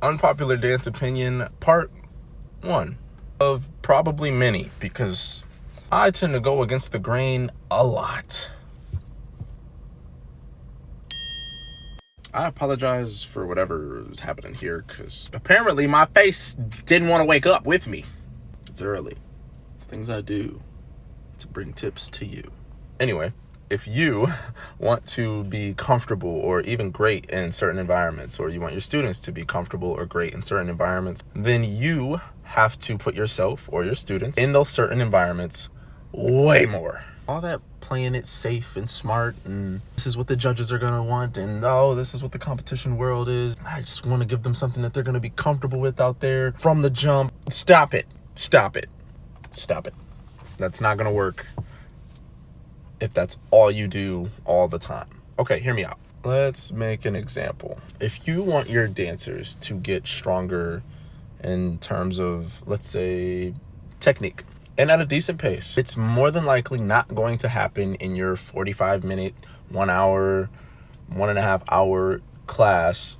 Unpopular dance opinion, part 1 of probably many, because I tend to go against the grain a lot. I apologize for whatever is happening here, because apparently my face didn't want to wake up with me. It's early. Things I do to bring tips to you. Anyway, if you want to be comfortable or even great in certain environments, or you want your students to be comfortable or great in certain environments, then you have to put yourself or your students in those certain environments way more. All that playing it safe and smart and this is what the judges are going to want and this is what the competition world is. I just want to give them something that they're going to be comfortable with out there from the jump. Stop it. That's not going to work if that's all you do all the time. Okay, hear me out. Let's make an example. If you want your dancers to get stronger in terms of, let's say, technique, and at a decent pace, it's more than likely not going to happen in your 45-minute, 1 hour, 1.5 hour class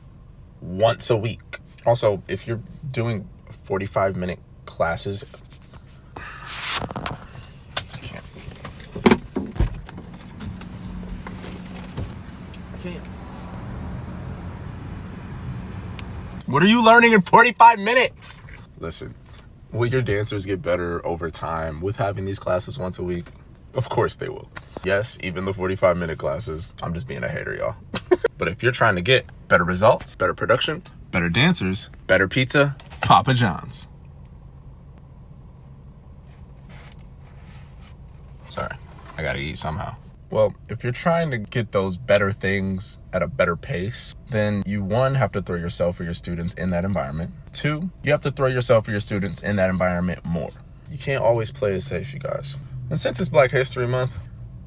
once a week. Also, if you're doing 45-minute classes, what are you learning in 45 minutes? Listen, will your dancers get better over time with having these classes once a week? Of course they will. Yes, even the 45-minute classes. I'm just being a hater, y'all. But if you're trying to get better results, better production, better dancers, better pizza, Papa John's. Sorry, I gotta eat somehow. Well, if you're trying to get those better things at a better pace, then you, 1, have to throw yourself or your students in that environment. 2, you have to throw yourself or your students in that environment more. You can't always play it safe, you guys. And since it's Black History Month,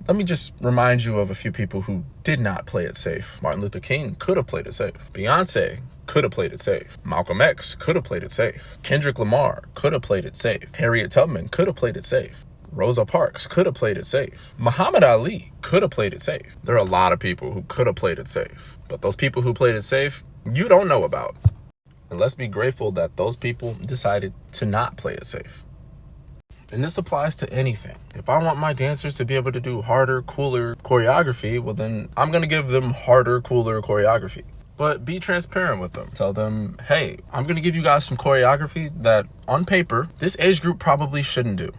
let me just remind you of a few people who did not play it safe. Martin Luther King could have played it safe. Beyonce could have played it safe. Malcolm X could have played it safe. Kendrick Lamar could have played it safe. Harriet Tubman could have played it safe. Rosa Parks could have played it safe. Muhammad Ali could have played it safe. There are a lot of people who could have played it safe. But those people who played it safe, you don't know about. And let's be grateful that those people decided to not play it safe. And this applies to anything. If I want my dancers to be able to do harder, cooler choreography, well then I'm going to give them harder, cooler choreography. But be transparent with them. Tell them, hey, I'm going to give you guys some choreography that on paper, this age group probably shouldn't do.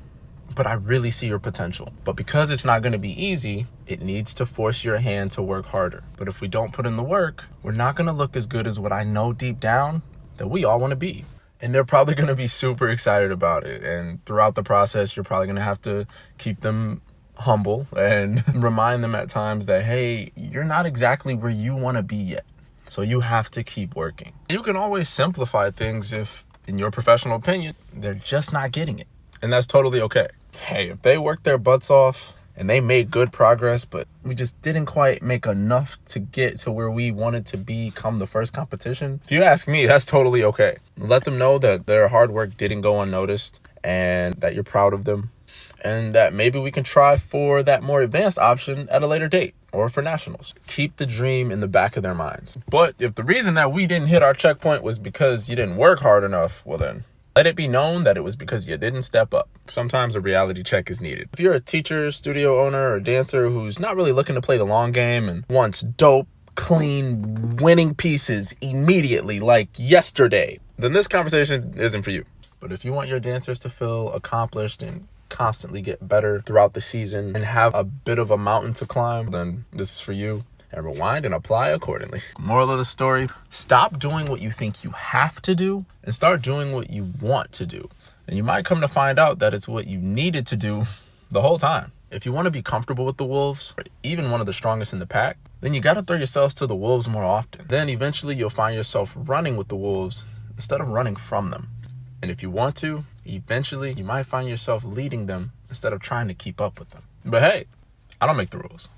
But I really see your potential. But because it's not going to be easy, it needs to force your hand to work harder. But if we don't put in the work, we're not going to look as good as what I know deep down that we all want to be. And they're probably going to be super excited about it. And throughout the process, you're probably going to have to keep them humble and remind them at times that, hey, you're not exactly where you want to be yet. So you have to keep working. You can always simplify things if, in your professional opinion, they're just not getting it. And that's totally okay. Hey, if they worked their butts off and they made good progress, but we just didn't quite make enough to get to where we wanted to be come the first competition, if you ask me, that's totally okay. Let them know that their hard work didn't go unnoticed and that you're proud of them and that maybe we can try for that more advanced option at a later date or for nationals. Keep the dream in the back of their minds. But if the reason that we didn't hit our checkpoint was because you didn't work hard enough, well then, let it be known that it was because you didn't step up. Sometimes a reality check is needed. If you're a teacher, studio owner, or dancer who's not really looking to play the long game and wants dope, clean, winning pieces immediately, like yesterday, then this conversation isn't for you. But if you want your dancers to feel accomplished and constantly get better throughout the season and have a bit of a mountain to climb, then this is for you. And rewind and apply accordingly. Moral of the story, stop doing what you think you have to do and start doing what you want to do. And you might come to find out that it's what you needed to do the whole time. If you want to be comfortable with the wolves, or even one of the strongest in the pack, then you got to throw yourselves to the wolves more often. Then eventually you'll find yourself running with the wolves instead of running from them. And if you want to, eventually you might find yourself leading them instead of trying to keep up with them. But hey, I don't make the rules.